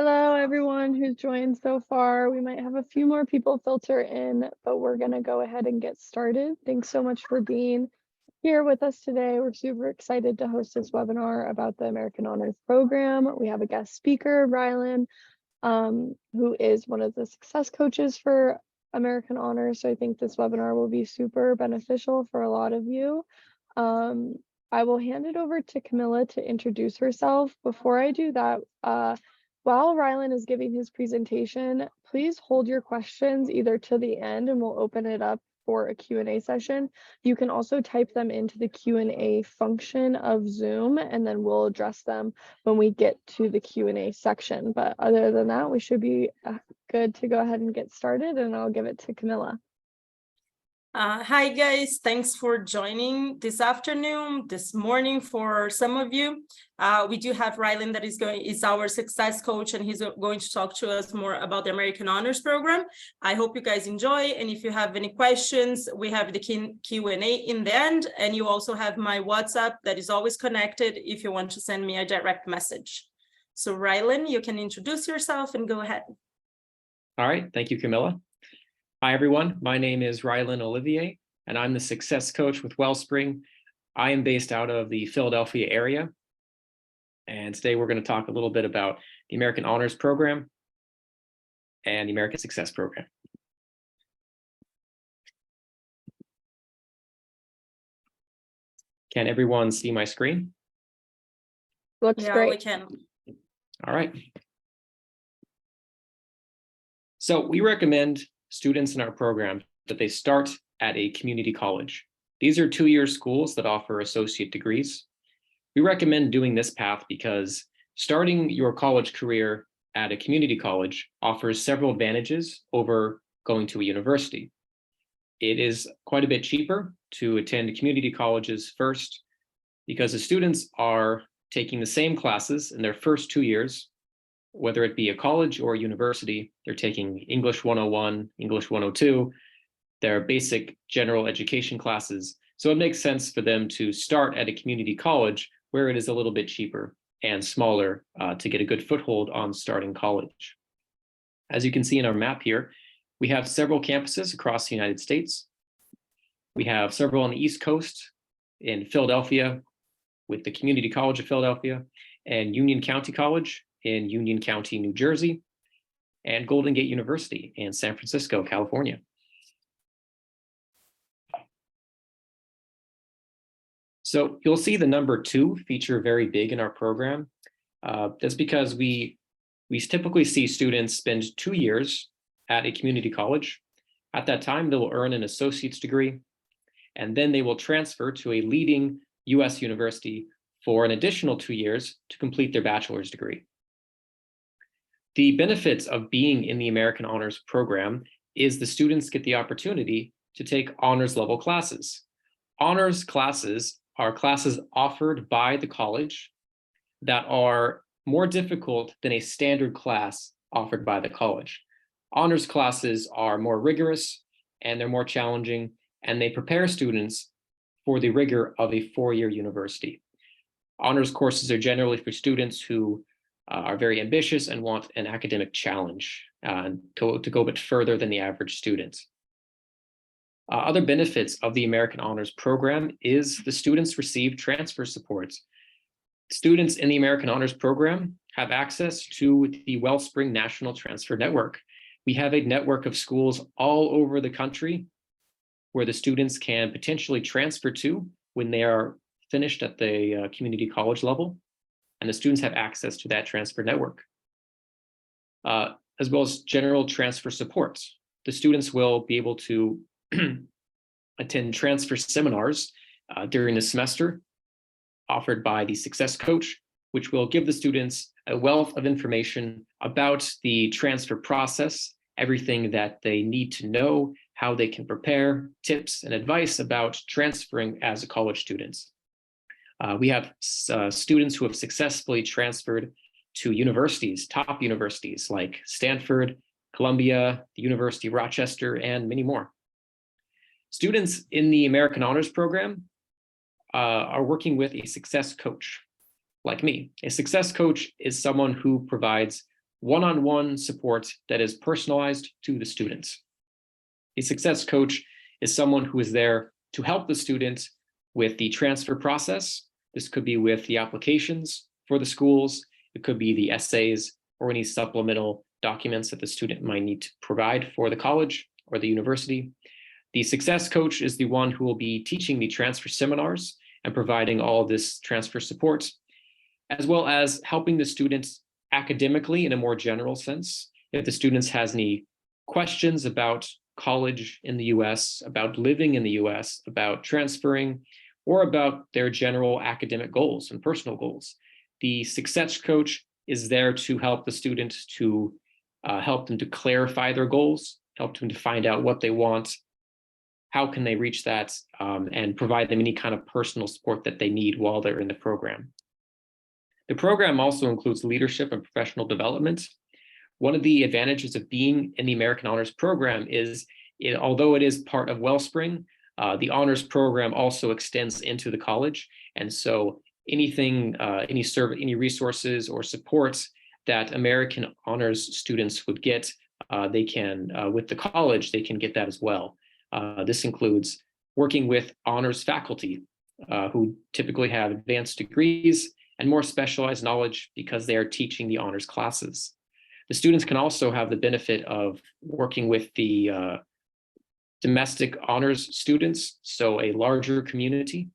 Hello, everyone who's joined so far. We might have a few more people filter in, but we're going to go ahead and get started. Thanks so much for being here with us today. We're super excited to host this webinar about the American Honors Program. We have a guest speaker, Rylan, who is one of the success coaches for American Honors. So I think this webinar will be super beneficial for a lot of you. I will hand it over to Camilla to introduce herself. Before I do that, while Rylan is giving his presentation, please hold your questions either to the end and we'll open it up for a Q&A session. You can also type them into the Q&A function of Zoom and then we'll address them when we get to the Q&A section. But other than that, we should be good to go ahead and get started, and I'll give it to Camilla. Hi guys, thanks for joining this afternoon, this morning for some of you. We do have Rylan that is our success coach, and he's going to talk to us more about the American Honors Program. I hope you guys enjoy, and if you have any questions, we have the Q&A in the end, and you also have my WhatsApp that is always connected if you want to send me a direct message. So Rylan, you can introduce yourself and go ahead. All right, thank you, Camilla. Hi, everyone. My name is Rylan Ollivier, and I'm the success coach with Wellspring. I am based out of the Philadelphia area. And today we're going to talk a little bit about the American Honors Program and the American Success Program. Can everyone see my screen? Looks great. We can. All right. So we recommend students in our program that they start at a community college. These are two-year schools that offer associate degrees. We recommend doing this path because starting your college career at a community college offers several advantages over going to a university. It is quite a bit cheaper to attend community colleges first because the students are taking the same classes in their first 2 years. Whether it be a college or a university, they're taking English 101, English 102, their basic general education classes. So it makes sense for them to start at a community college where it is a little bit cheaper and smaller to get a good foothold on starting college. As you can see in our map here, we have several campuses across the United States. We have several on the East Coast in Philadelphia with the Community College of Philadelphia and Union County College in Union County, New Jersey, and Golden Gate University in San Francisco, California. So you'll see the number 2 feature very big in our program. That's because we typically see students spend 2 years at a community college. At that time, they will earn an associate's degree, and then they will transfer to a leading US university for an additional 2 years to complete their bachelor's degree. The benefits of being in the American Honors Program is the students get the opportunity to take honors level classes. Honors classes are classes offered by the college that are more difficult than a standard class offered by the college. Honors classes are more rigorous and they're more challenging, and they prepare students for the rigor of a 4-year university. Honors courses are generally for students who are very ambitious and want an academic challenge to go a bit further than the average student. Other benefits of the American Honors Program is the students receive transfer support. Students in the American Honors Program have access to the Wellspring National Transfer Network. We have a network of schools all over the country where the students can potentially transfer to when they are finished at the community college level. And the students have access to that transfer network, as well as general transfer support. The students will be able to attend transfer seminars during the semester offered by the success coach, which will give the students a wealth of information about the transfer process, everything that they need to know, how they can prepare, tips and advice about transferring as a college student. We have students who have successfully transferred to universities, top universities like Stanford, Columbia, the University of Rochester, and many more. Students in the American Honors Program are working with a success coach like me. A success coach is someone who provides one-on-one support that is personalized to the students. A success coach is someone who is there to help the student with the transfer process. This could be with the applications for the schools. It could be the essays or any supplemental documents that the student might need to provide for the college or the university. The success coach is the one who will be teaching the transfer seminars and providing all this transfer support, as well as helping the students academically in a more general sense. If the students has any questions about college in the US, about living in the US, about transferring, or about their general academic goals and personal goals, the success coach is there to help the student to help them to clarify their goals, help them to find out what they want, how can they reach that, and provide them any kind of personal support that they need while they're in the program. The program also includes leadership and professional development. One of the advantages of being in the American Honors Program is, although it is part of Wellspring, the honors program also extends into the college. And so anything, any resources or supports that American Honors students would get, they can, with the college, they can get that as well. This includes working with honors faculty who typically have advanced degrees and more specialized knowledge because they are teaching the honors classes. The students can also have the benefit of working with the domestic honors students, so a larger community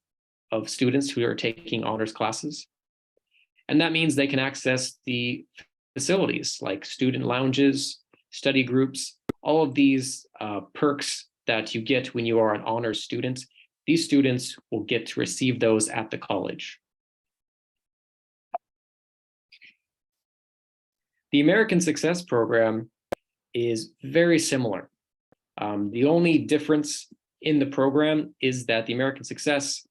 of students who are taking honors classes. And that means they can access the facilities like student lounges, study groups, all of these perks that you get when you are an honors student. These students will get to receive those at the college. The American Success Program is very similar. The only difference in the program is that the American Success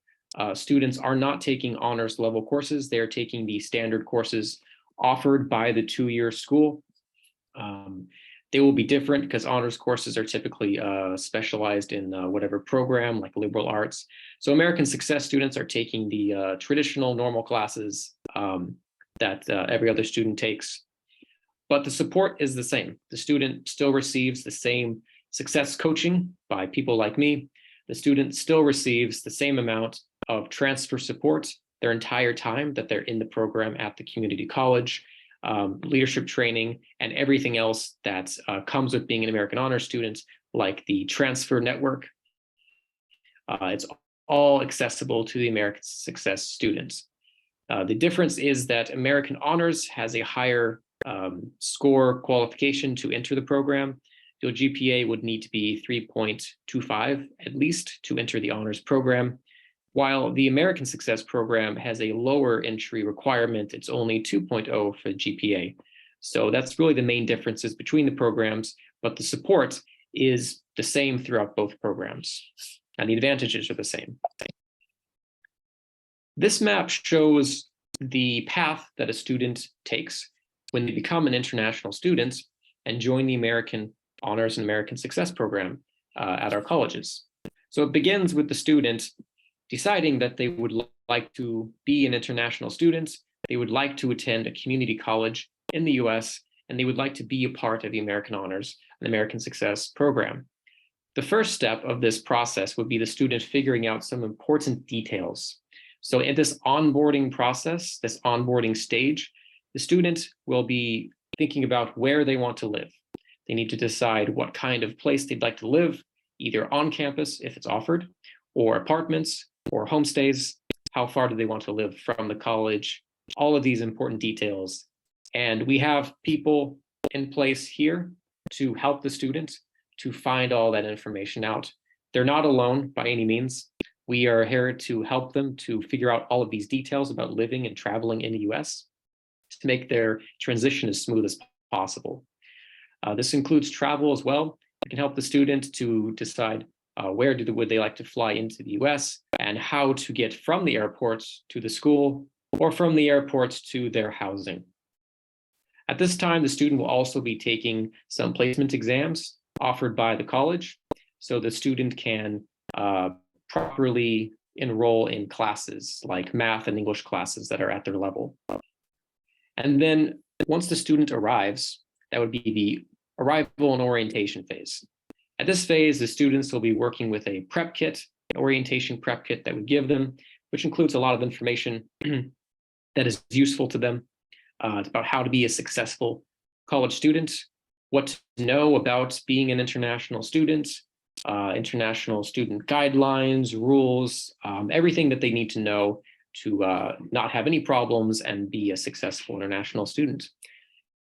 students are not taking honors level courses. They're taking the standard courses offered by the two-year school. They will be different because honors courses are typically specialized in whatever program, like liberal arts. So American Success students are taking the traditional normal classes that every other student takes. But the support is the same. The student still receives the same success coaching by people like me. The student still receives the same amount of transfer support their entire time that they're in the program at the community college, leadership training, and everything else that comes with being an American Honors student, like the transfer network. It's all accessible to the American Success students. The difference is that American Honors has a higher score qualification to enter the program. Your GPA would need to be 3.25 at least to enter the honors program, while the American Success Program has a lower entry requirement. It's only 2.0 for GPA. So that's really the main differences between the programs, but the support is the same throughout both programs, and the advantages are the same. This map shows the path that a student takes when they become an international student and join the American Honors and American Success Program at our colleges. So it begins with the student deciding that they would like to be an international student, they would like to attend a community college in the US, and they would like to be a part of the American Honors and American Success Program. The first step of this process would be the student figuring out some important details. So in this onboarding process, this onboarding stage, the student will be thinking about where they want to live. They need to decide what kind of place they'd like to live, either on campus if it's offered, or apartments, or homestays. How far do they want to live from the college? All of these important details. And we have people in place here to help the student to find all that information out. They're not alone by any means. We are here to help them to figure out all of these details about living and traveling in the US to make their transition as smooth as possible. This includes travel as well. It can help the student to decide where would they like to fly into the US and how to get from the airports to the school or from the airports to their housing. At this time, the student will also be taking some placement exams offered by the college, so the student can properly enroll in classes like math and English classes that are at their level. And then once the student arrives, that would be the arrival and orientation phase. At this phase, the students will be working with a prep kit, an orientation prep kit that we give them, which includes a lot of information that is useful to them. It's about how to be a successful college student, what to know about being an international student, international student guidelines, rules, everything that they need to know to not have any problems and be a successful international student.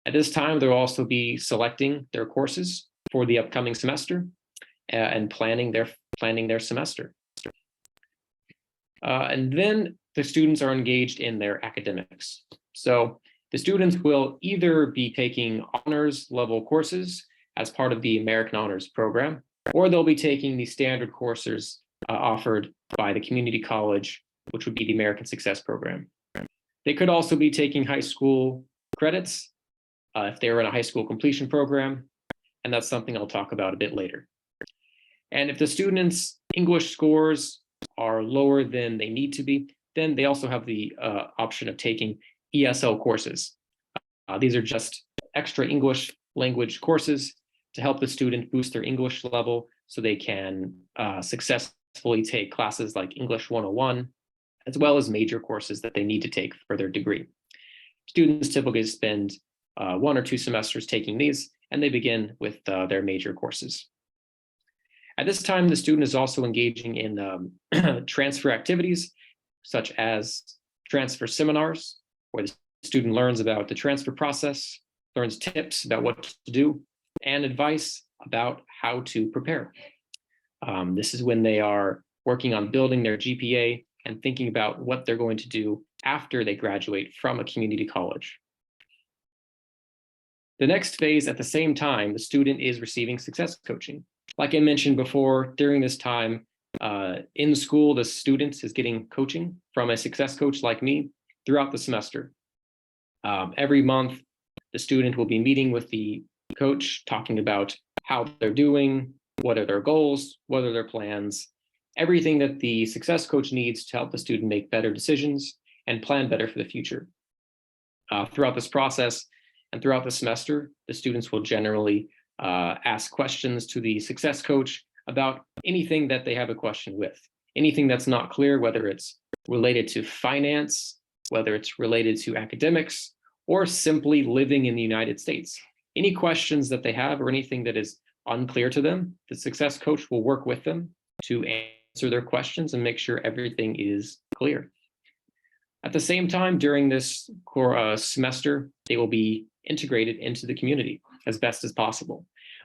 At this time, they'll also be selecting their courses for the upcoming semester and planning their semester. And then the students are engaged in their academics. So the students will either be taking honors level courses as part of the American Honors Program, or they'll be taking the standard courses offered by the community college, which would be the American Success Program. They could also be taking high school credits if they were in a high school completion program, and that's something I'll talk about a bit later. And if the students' English scores are lower than they need to be, then they also have the option of taking ESL courses. These are just extra English language courses to help the student boost their English level so they can successfully take classes like English 101, as well as major courses that they need to take for their degree. Students typically spend 1 or 2 semesters taking these, and they begin with their major courses. At this time, the student is also engaging in transfer activities, such as transfer seminars, where the student learns about the transfer process, learns tips about what to do, and advice about how to prepare. This is when they are working on building their GPA and thinking about what they're going to do after they graduate from a community college. The next phase, at the same time, the student is receiving success coaching. Like I mentioned before, during this time in school, the student is getting coaching from a success coach like me throughout the semester. Every month, the student will be meeting with the coach, talking about how they're doing, what are their goals, what are their plans, everything that the success coach needs to help the student make better decisions and plan better for the future. Throughout this process and throughout the semester, the students will generally ask questions to the success coach about anything that they have a question with, anything that's not clear, whether it's related to finance, whether it's related to academics, or simply living in the United States. Any questions that they have or anything that is unclear to them, the success coach will work with them to answer their questions and make sure everything is clear. At the same time, during this semester, they will be integrated into the community as best as possible.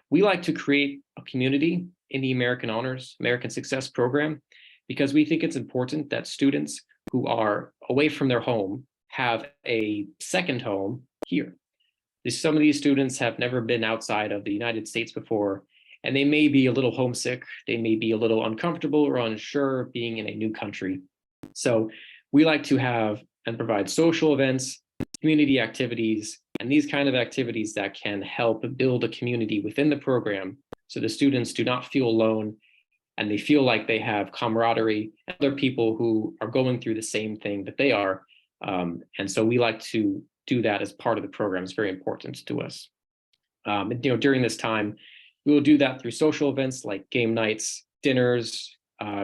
We like to create a community in the American Honors, American Success Program, because we think it's important that students who are away from their home have a second home here. Some of these students have never been outside of the United States before, and they may be a little homesick, they may be a little uncomfortable or unsure being in a new country. So we like to have and provide social events, community activities, and these kind of activities that can help build a community within the program so the students do not feel alone and they feel like they have camaraderie and other people who are going through the same thing that they are. And so we like to do that as part of the program. It's very important to us. During this time, we will do that through social events like game nights, dinners,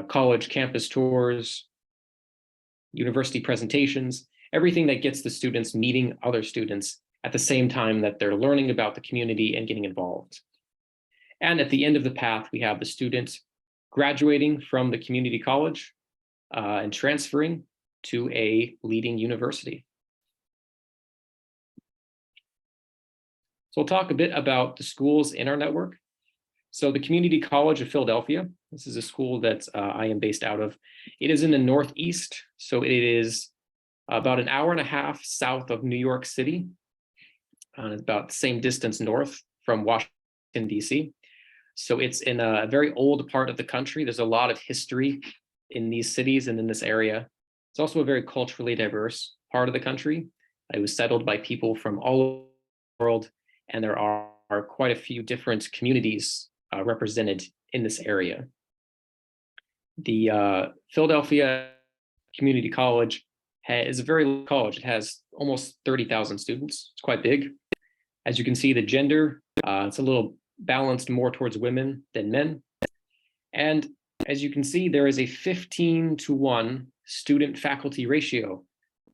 college campus tours, university presentations, everything that gets the students meeting other students at the same time that they're learning about the community and getting involved. And at the end of the path, we have the student graduating from the community college and transferring to a leading university. So we'll talk a bit about the schools in our network. So the Community College of Philadelphia, this is a school that I am based out of. It is in the Northeast, so it is about an hour and a half south of New York City. It's about the same distance north from Washington, D.C. So it's in a very old part of the country. There's a lot of history in these cities and in this area. It's also a very culturally diverse part of the country. It was settled by people from all over the world, and there are quite a few different communities represented in this area. The Philadelphia Community College is a very large college. It has almost 30,000 students. It's quite big. As you can see, the gender, it's a little balanced more towards women than men. And as you can see, there is a 15-to-1 student-faculty ratio.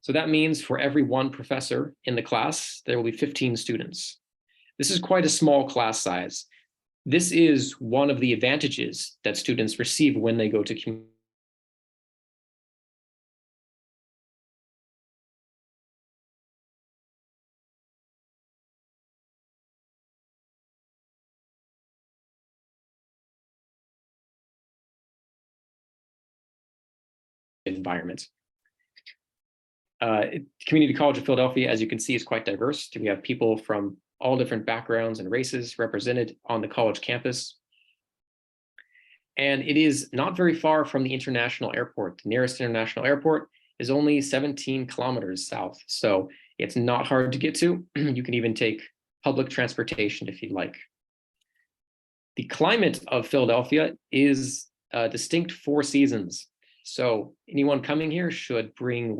So that means for every one professor in the class, there will be 15 students. This is quite a small class size. This is one of the advantages that students receive when they go to community environment. Community College of Philadelphia, as you can see, is quite diverse. We have people from all different backgrounds and races represented on the college campus. And it is not very far from the international airport. The nearest international airport is only 17 kilometers south. So it's not hard to get to. You can even take public transportation if you'd like. The climate of Philadelphia is a distinct 4 seasons. So anyone coming here should bring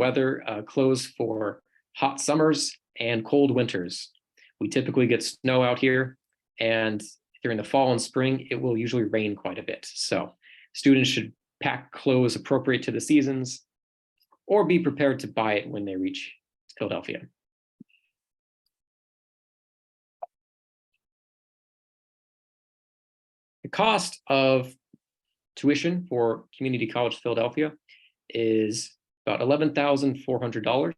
clothes for hot summers and cold winters. We typically get snow out here, and during the fall and spring, it will usually rain quite a bit. So students should pack clothes appropriate to the seasons or be prepared to buy it when they reach Philadelphia. The cost of tuition for Community College Philadelphia is about $11,400.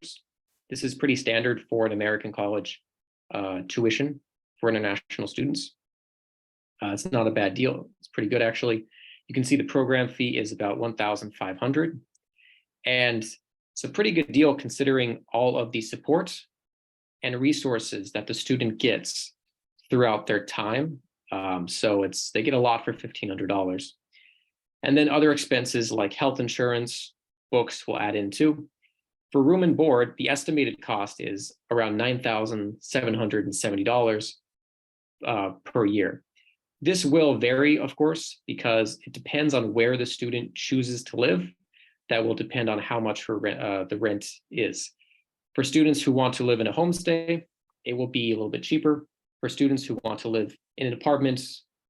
This is pretty standard for an American college tuition for international students. It's not a bad deal. It's pretty good, actually. You can see the program fee is about $1,500. And it's a pretty good deal considering all of the support and resources that the student gets throughout their time. So they get a lot for $1,500. And then other expenses like health insurance, books will add in too. For room and board, the estimated cost is around $9,770 per year. This will vary, of course, because it depends on where the student chooses to live. That will depend on how much the rent is. For students who want to live in a homestay, it will be a little bit cheaper. For students who want to live in an apartment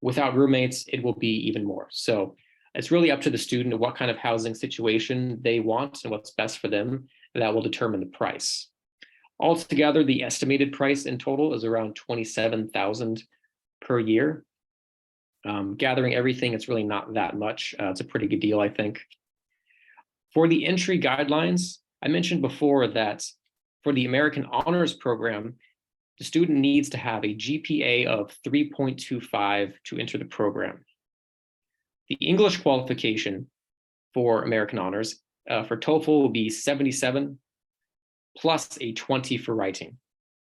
without roommates, it will be even more. So it's really up to the student what kind of housing situation they want and what's best for them. That will determine the price. Altogether, the estimated price in total is around $27,000 per year. Gathering everything, it's really not that much. It's a pretty good deal, I think. For the entry guidelines, I mentioned before that for the American Honors Program, the student needs to have a GPA of 3.25 to enter the program. The English qualification for American Honors for TOEFL will be 77 plus a 20 for writing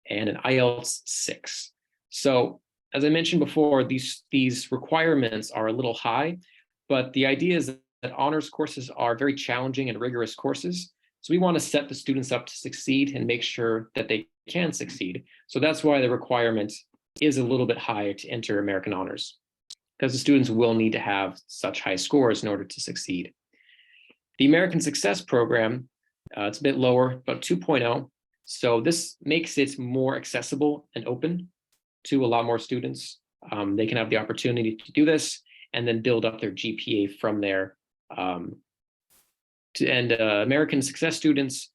and an IELTS 6. So as I mentioned before, these requirements are a little high, but the idea is that honors courses are very challenging and rigorous courses. So we want to set the students up to succeed and make sure that they can succeed. So that's why the requirement is a little bit high to enter American Honors, because the students will need to have such high scores in order to succeed. The American Success Program, it's a bit lower, about 2.0. So this makes it more accessible and open to a lot more students. They can have the opportunity to do this and then build up their GPA from there. American Success students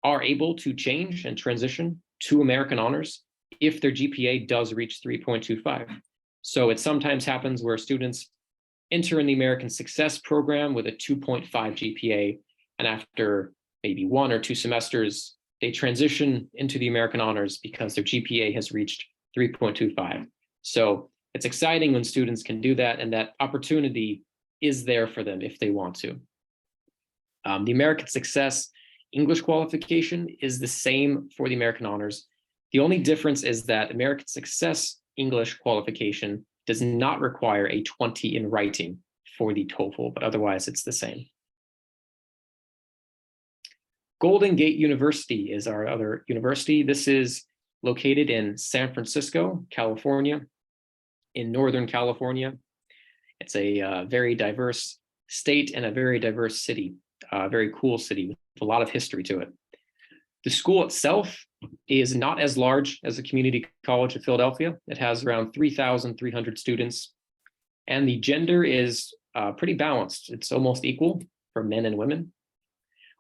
are able to change and transition to American Honors if their GPA does reach 3.25. So it sometimes happens where students enter in the American Success Program with a 2.5 GPA, and after maybe 1 or 2 semesters, they transition into the American Honors because their GPA has reached 3.25. So it's exciting when students can do that, and that opportunity is there for them if they want to. The American Success English qualification is the same for the American Honors. The only difference is that American Success English qualification does not require a 20 in writing for the TOEFL, but otherwise it's the same. Golden Gate University is our other university. This is located in San Francisco, California, in Northern California. It's a very diverse state and a very diverse city, a very cool city with a lot of history to it. The school itself is not as large as the Community College of Philadelphia. It has around 3,300 students, and the gender is pretty balanced. It's almost equal for men and women.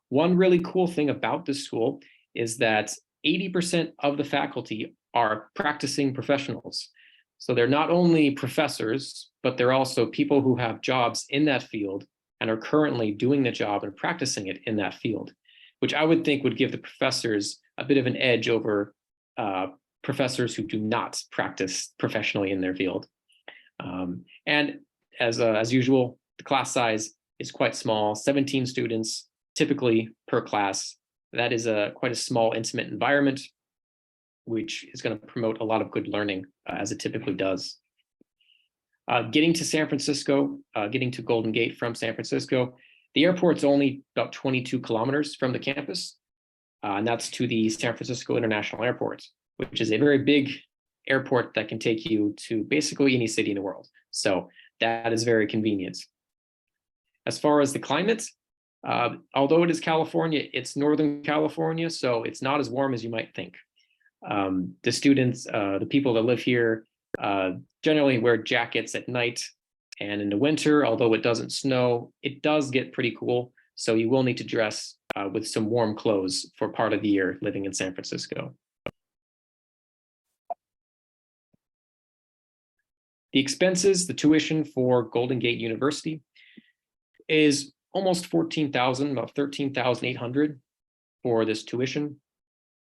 One really cool thing about this school is that 80% of the faculty are practicing professionals. So they're not only professors, but they're also people who have jobs in that field and are currently doing the job and practicing it in that field, which I would think would give the professors a bit of an edge over professors who do not practice professionally in their field. And as usual, the class size is quite small, 17 students typically per class. That is quite a small, intimate environment, which is going to promote a lot of good learning, as it typically does. Getting to San Francisco, getting to Golden Gate from San Francisco, the airport's only about 22 kilometers from the campus, and that's to the San Francisco International Airport, which is a very big airport that can take you to basically any city in the world. So that is very convenient. As far as the climate, although it is California, it's Northern California, so it's not as warm as you might think. The students, the people that live here, generally wear jackets at night, and in the winter, although it doesn't snow, it does get pretty cool. So you will need to dress with some warm clothes for part of the year living in San Francisco. The expenses, the tuition for Golden Gate University is almost $14,000, about $13,800 for this tuition.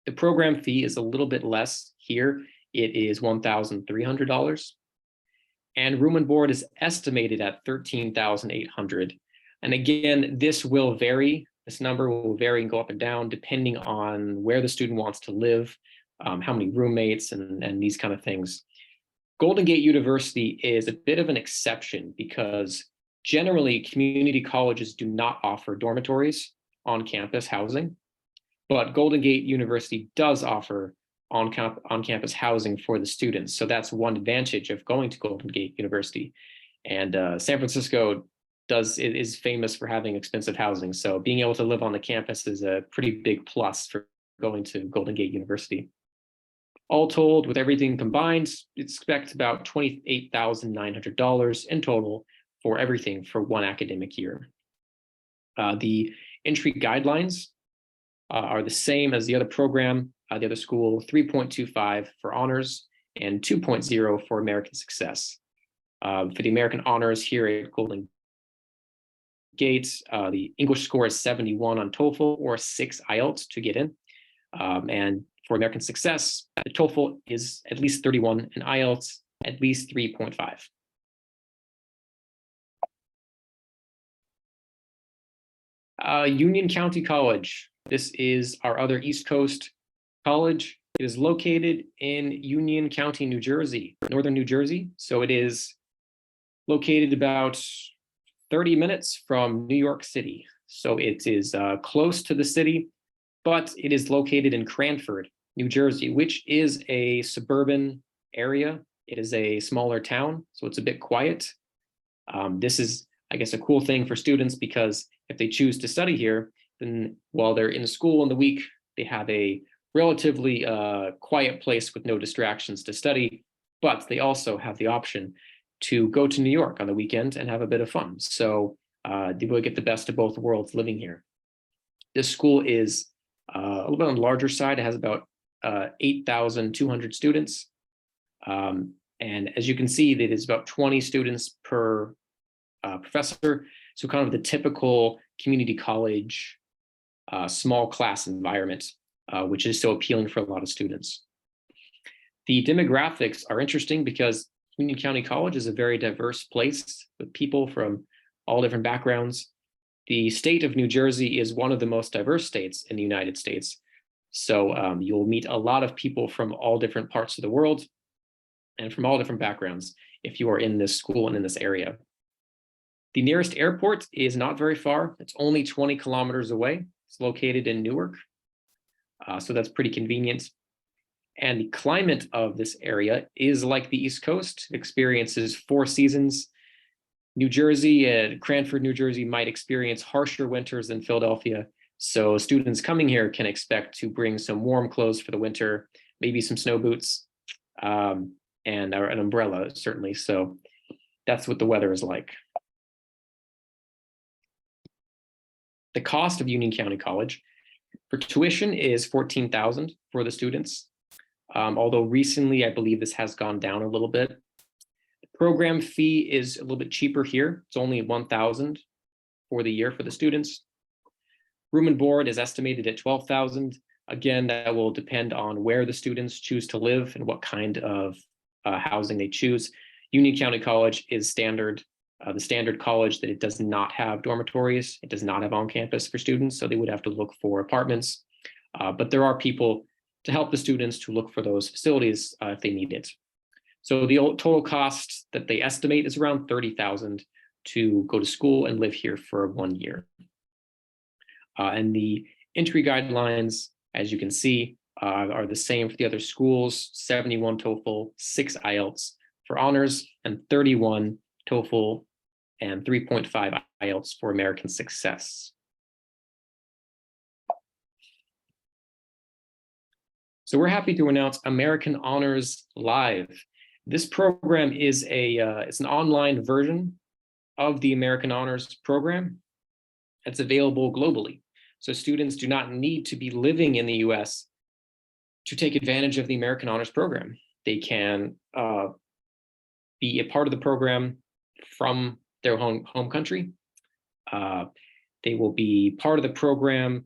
The program fee is a little bit less here. It is $1,300. And room and board is estimated at $13,800. And again, this will vary. This number will vary and go up and down depending on where the student wants to live, how many roommates, and these kind of things. Golden Gate University is a bit of an exception because generally community colleges do not offer dormitories on campus housing, but Golden Gate University does offer on-campus housing for the students. So that's one advantage of going to Golden Gate University. And San Francisco is famous for having expensive housing. So being able to live on the campus is a pretty big plus for going to Golden Gate University. All told, with everything combined, expect about $28,900 in total for everything for one academic year. The entry guidelines are the same as the other program, the other school, 3.25 for honors and 2.0 for American Success. For the American honors here at Golden Gate, the English score is 71 on TOEFL or 6 IELTS to get in. And for American Success, the TOEFL is at least 31 and IELTS at least 3.5. Union County College. This is our other East Coast college. It is located in Union County, New Jersey, northern New Jersey. So it is located about 30 minutes from New York City. So it is close to the city, but it is located in Cranford, New Jersey, which is a suburban area. It is a smaller town, so it's a bit quiet. This is, I guess, a cool thing for students because if they choose to study here, then while they're in school in the week, they have a relatively quiet place with no distractions to study, but they also have the option to go to New York on the weekend and have a bit of fun. So they will get the best of both worlds living here. This school is a little bit on the larger side. It has about 8,200 students. And as you can see, it is about 20 students per professor. So kind of the typical community college small class environment, which is so appealing for a lot of students. The demographics are interesting because Union County College is a very diverse place with people from all different backgrounds. The state of New Jersey is one of the most diverse states in the United States. So you'll meet a lot of people from all different parts of the world and from all different backgrounds if you are in this school and in this area. The nearest airport is not very far. It's only 20 kilometers away. It's located in Newark. So that's pretty convenient. And the climate of this area is like the East Coast. It experiences 4 seasons. New Jersey, Cranford, New Jersey might experience harsher winters than Philadelphia, So students coming here can expect to bring some warm clothes for the winter, maybe some snow boots, and an umbrella, certainly. So that's what the weather is like. The cost of Union County College for tuition is $14,000 for the students. Although recently, I believe this has gone down a little bit. The program fee is a little bit cheaper here. It's only $1,000 for the year for the students. Room and board is estimated at $12,000. Again, that will depend on where the students choose to live and what kind of housing they choose. Union County College is standard, the standard college that it does not have dormitories. It does not have on-campus for students, so they would have to look for apartments. But there are people to help the students to look for those facilities if they need it. So the total cost that they estimate is around $30,000 to go to school and live here for 1 year. And the entry guidelines, as you can see, are the same for the other schools: 71 TOEFL, 6 IELTS for honors, and 31 TOEFL and 3.5 IELTS for American Success. So we're happy to announce American Honors Live. This program is it's an online version of the American Honors program. It's available globally. So students do not need to be living in the US to take advantage of the American Honors program. They can be a part of the program from their home country. They will be part of the program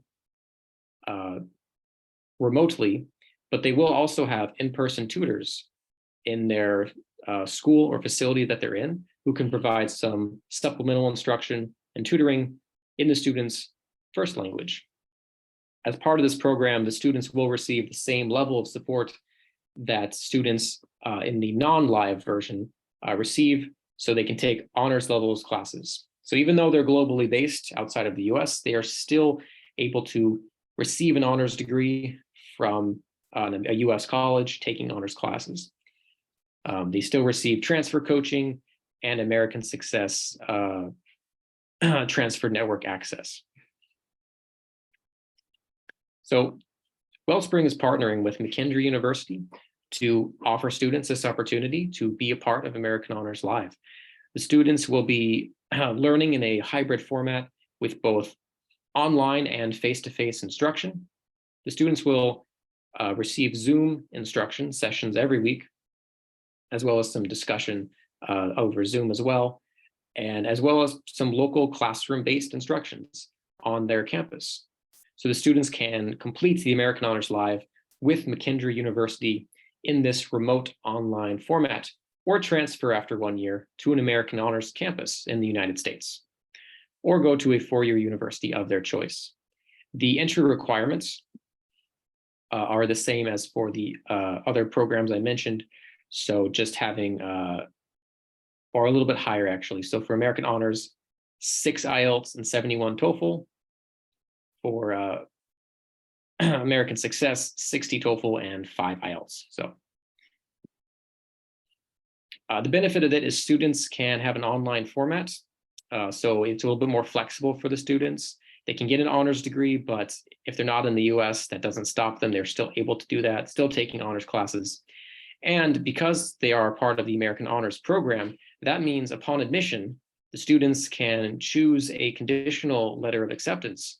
remotely, but they will also have in-person tutors in their school or facility that they're in, who can provide some supplemental instruction and tutoring in the students' first language. As part of this program, the students will receive the same level of support that students in the non-live version receive, so they can take honors levels classes. So even though they're globally based outside of the US, they are still able to receive an honors degree from a US college taking honors classes. They still receive transfer coaching and American Success transfer network access. So Wellspring is partnering with McKendree University to offer students this opportunity to be a part of American Honors Live. The students will be learning in a hybrid format with both online and face-to-face instruction. The students will receive Zoom instruction sessions every week, as well as some discussion over Zoom as well, and as well as some local classroom-based instructions on their campus. So the students can complete the American Honors Live with McKendree University in this remote online format, or transfer after 1 year to an American Honors campus in the United States, or go to a four-year university of their choice. The entry requirements are the same as for the other programs I mentioned. So just having, or a little bit higher actually. So for American Honors, 6 IELTS and 71 TOEFL. For American Success, 60 TOEFL and 5 IELTS. So the benefit of it is students can have an online format. So it's a little bit more flexible for the students. They can get an honors degree, but if they're not in the US, that doesn't stop them. They're still able to do that, still taking honors classes. And because they are part of the American Honors program, that means upon admission, the students can choose a conditional letter of acceptance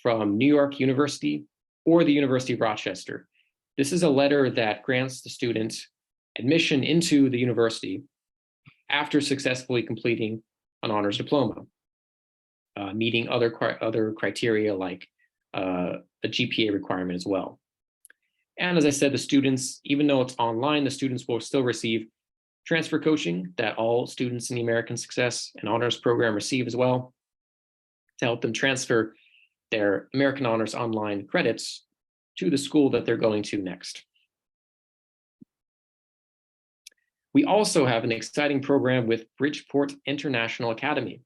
from New York University or the University of Rochester. This is a letter that grants the student admission into the university after successfully completing an honors diploma, meeting other criteria like a GPA requirement as well. And as I said, the students, even though it's online, the students will still receive transfer coaching that all students in the American Success and Honors program receive as well, to help them transfer their American Honors online credits to the school that they're going to next. We also have an exciting program with Bridgeport International Academy.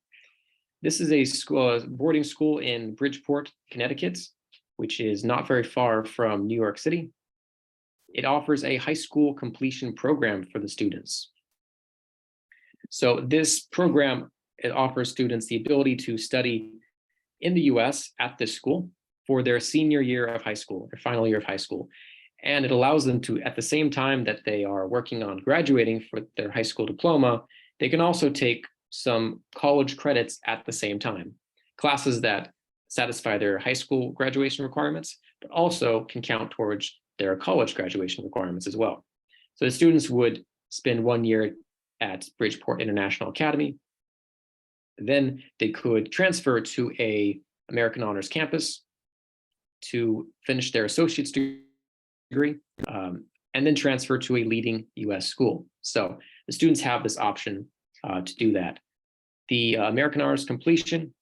This is a school, boarding school in Bridgeport, Connecticut, which is not very far from New York City. It offers a high school completion program for the students. So this program, it offers students the ability to study in the US at this school, for their senior year of high school, their final year of high school. And it allows them to, at the same time that they are working on graduating for their high school diploma, they can also take some college credits at the same time, classes that satisfy their high school graduation requirements, but also can count towards their college graduation requirements as well. So the students would spend 1 year at Bridgeport International Academy. Then they could transfer to a American Honors campus to finish their associate's degree, and then transfer to a leading US school. So the students have this option to do that. The American Honors completion,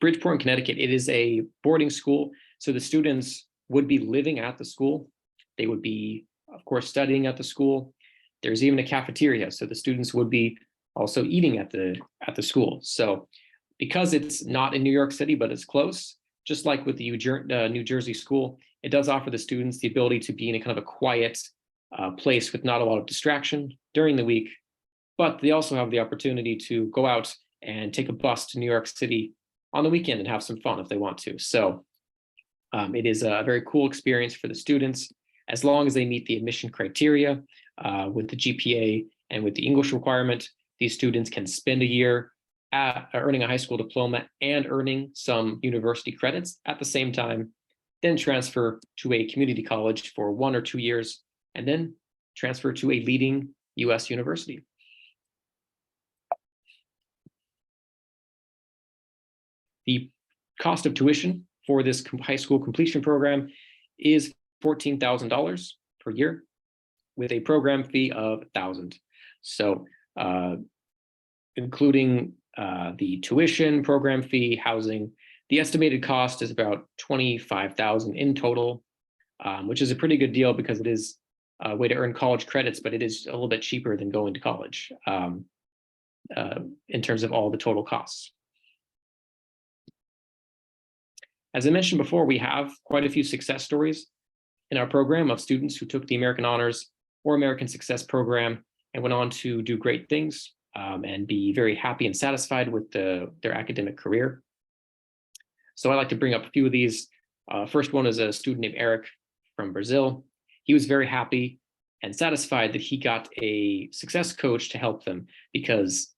Bridgeport in Connecticut, it is a boarding school. So the students would be living at the school. They would be, of course, studying at the school. There's even a cafeteria. So the students would be also eating at the school. So because it's not in New York City, but it's close, just like with the New Jersey school, it does offer the students the ability to be in a kind of a quiet place with not a lot of distraction during the week. But they also have the opportunity to go out and take a bus to New York City on the weekend and have some fun if they want to. So it is a very cool experience for the students, as long as they meet the admission criteria with the GPA and with the English requirement. These students can spend a year earning a high school diploma and earning some university credits at the same time, then transfer to a community college for 1 or 2 years, and then transfer to a leading US university. The cost of tuition for this high school completion program is $14,000 per year with a program fee of $1,000. So including the tuition, program fee, housing, the estimated cost is about $25,000 in total, which is a pretty good deal because it is a way to earn college credits, but it is a little bit cheaper than going to college in terms of all the total costs. As I mentioned before, we have quite a few success stories in our program of students who took the American Honors or American Success program and went on to do great things and be very happy and satisfied with their academic career. So I like to bring up a few of these. First one is a student named Eric from Brazil. He was very happy and satisfied that he got a success coach to help them because,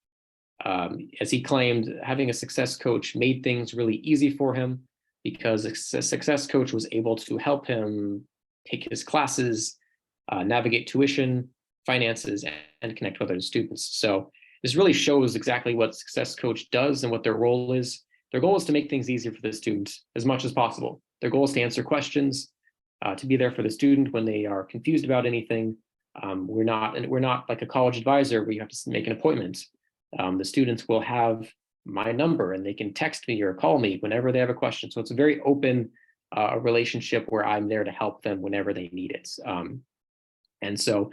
as he claimed, having a success coach made things really easy for him, because a success coach was able to help him take his classes, navigate tuition, finances, and connect with other students. So this really shows exactly what success coach does and what their role is. Their goal is to make things easier for the student as much as possible. Their goal is to answer questions, to be there for the student when they are confused about anything. We're not like a college advisor where you have to make an appointment. The students will have my number and they can text me or call me whenever they have a question. So it's a very open relationship where I'm there to help them whenever they need it. And so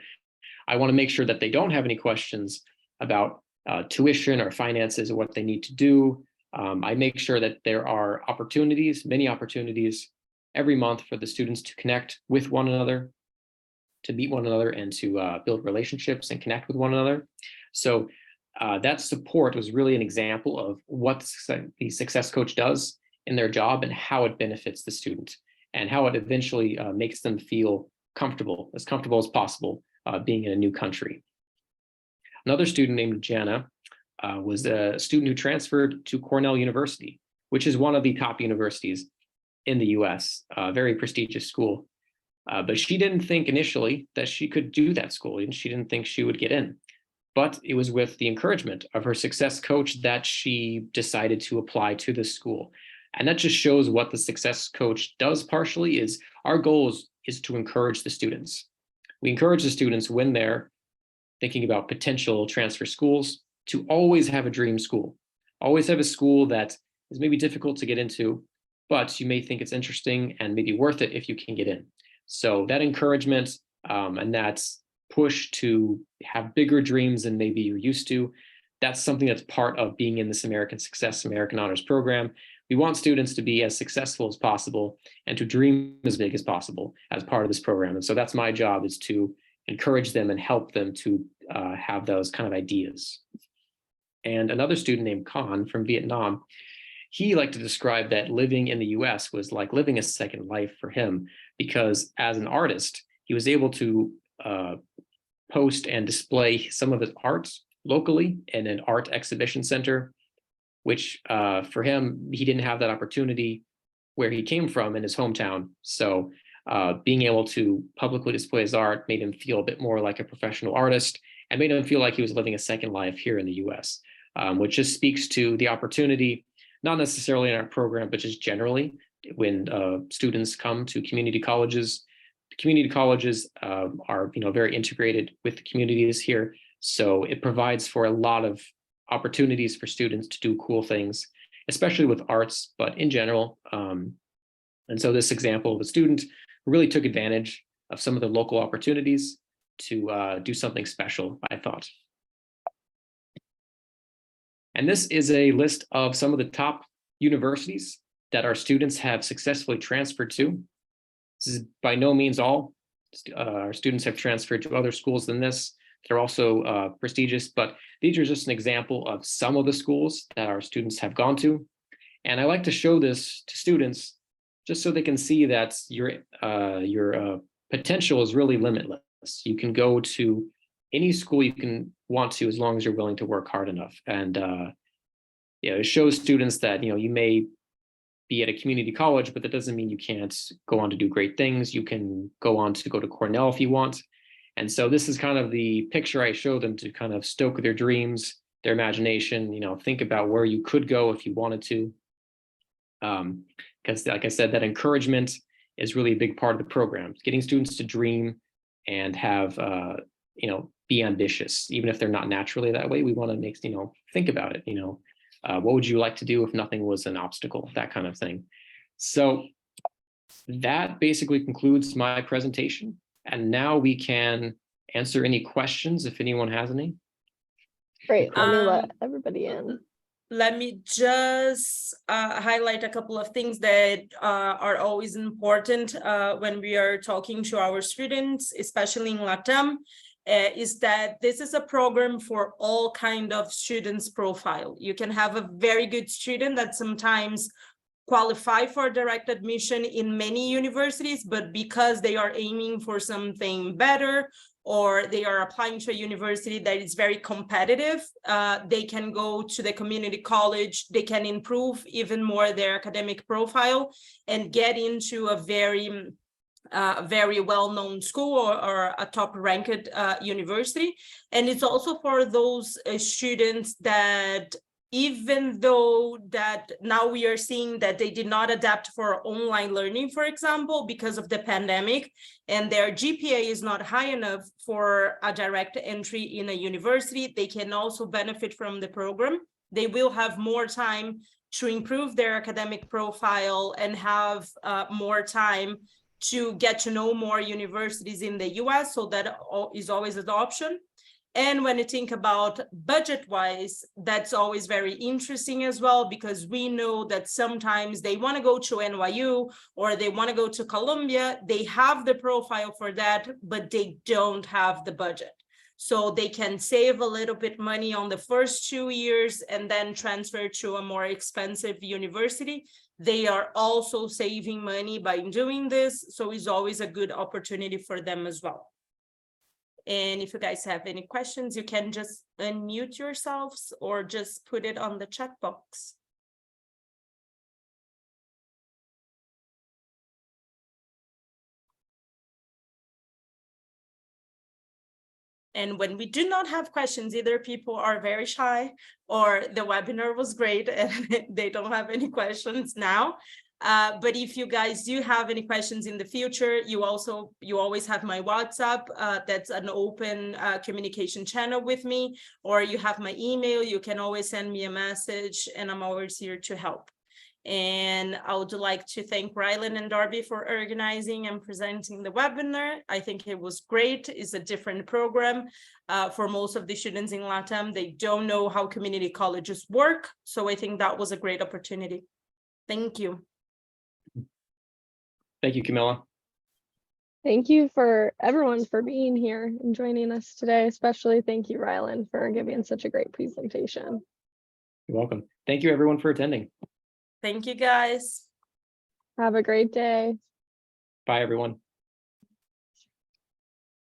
I want to make sure that they don't have any questions about tuition or finances or what they need to do. I make sure that there are opportunities, many opportunities every month for the students to connect with one another, to meet one another, and to build relationships and connect with one another. So that support was really an example of what the success coach does in their job and how it benefits the student and how it eventually makes them feel comfortable as possible being in a new country. Another student named Jana was a student who transferred to Cornell University, which is one of the top universities in the US, a very prestigious school. But she didn't think initially that she could do that school, and she didn't think she would get in. But it was with the encouragement of her success coach that she decided to apply to this school. And that just shows what the success coach does partially is our goal is to encourage the students. We encourage the students when they're thinking about potential transfer schools to always have a dream school, always have a school that is maybe difficult to get into, but you may think it's interesting and maybe worth it if you can get in. So that encouragement and that push to have bigger dreams than maybe you're used to, that's something that's part of being in this American Success, American Honors program. We want students to be as successful as possible and to dream as big as possible as part of this program. And so that's my job, is to encourage them and help them to have those kind of ideas. And another student named Khan from Vietnam, he liked to describe that living in the US was like living a second life for him, because as an artist, he was able to post and display some of his art locally in an art exhibition center, which for him, he didn't have that opportunity where he came from in his hometown. So being able to publicly display his art made him feel a bit more like a professional artist and made him feel like he was living a second life here in the US, which just speaks to the opportunity, not necessarily in our program, but just generally when students come to community colleges. Community colleges are very integrated with the communities here. So it provides for a lot of opportunities for students to do cool things, especially with arts, but in general. And so this example of a student who really took advantage of some of the local opportunities to do something special, I thought. And this is a list of some of the top universities that our students have successfully transferred to. This is by no means all. Our students have transferred to other schools than this. They're also prestigious, but these are just an example of some of the schools that our students have gone to. And I like to show this to students just so they can see that your potential is really limitless. You can go to any school you can want to, as long as you're willing to work hard enough. And it shows students that you may be at a community college, but that doesn't mean you can't go on to do great things. You can go on to go to Cornell if you want. And so this is kind of the picture I show them to kind of stoke their dreams, their imagination, think about where you could go if you wanted to. Because like I said, that encouragement is really a big part of the program, getting students to dream and have, be ambitious, even if they're not naturally that way. We want to make, think about it, what would you like to do if nothing was an obstacle, that kind of thing. So that basically concludes my presentation. And now we can answer any questions if anyone has any. Great, let me let everybody in. Let me just highlight a couple of things that are always important when we are talking to our students, especially in LATAM, is that this is a program for all kind of students profile. You can have a very good student that sometimes qualify for direct admission in many universities, but because they are aiming for something better, or they are applying to a university that is very competitive, they can go to the community college, they can improve even more their academic profile and get into a very well-known school or a top-ranked university. And it's also for those students that, even though that now we are seeing that they did not adapt for online learning, for example, because of the pandemic, and their GPA is not high enough for a direct entry in a university, they can also benefit from the program. They will have more time to improve their academic profile and have more time to get to know more universities in the US, so that is always an option. And when you think about budget-wise, that's always very interesting as well, because we know that sometimes they want to go to NYU or they want to go to Columbia. They have the profile for that, but they don't have the budget. So they can save a little bit money on the first 2 years and then transfer to a more expensive university. They are also saving money by doing this. So it's always a good opportunity for them as well. And if you guys have any questions, you can just unmute yourselves or just put it on the chat box. And when we do not have questions, either people are very shy or the webinar was great and they don't have any questions now. But if you guys do have any questions in the future, you always have my WhatsApp. That's an open communication channel with me, or you have my email. You can always send me a message and I'm always here to help. And I would like to thank Rylan and Darby for organizing and presenting the webinar. I think it was great. It's a different program. For most of the students in LATAM, they don't know how community colleges work. So I think that was a great opportunity. Thank you. Thank you, Camilla. Thank you for everyone for being here and joining us today. Especially thank you, Rylan, for giving such a great presentation. You're welcome. Thank you, everyone, for attending. Thank you, guys. Have a great day. Bye, everyone.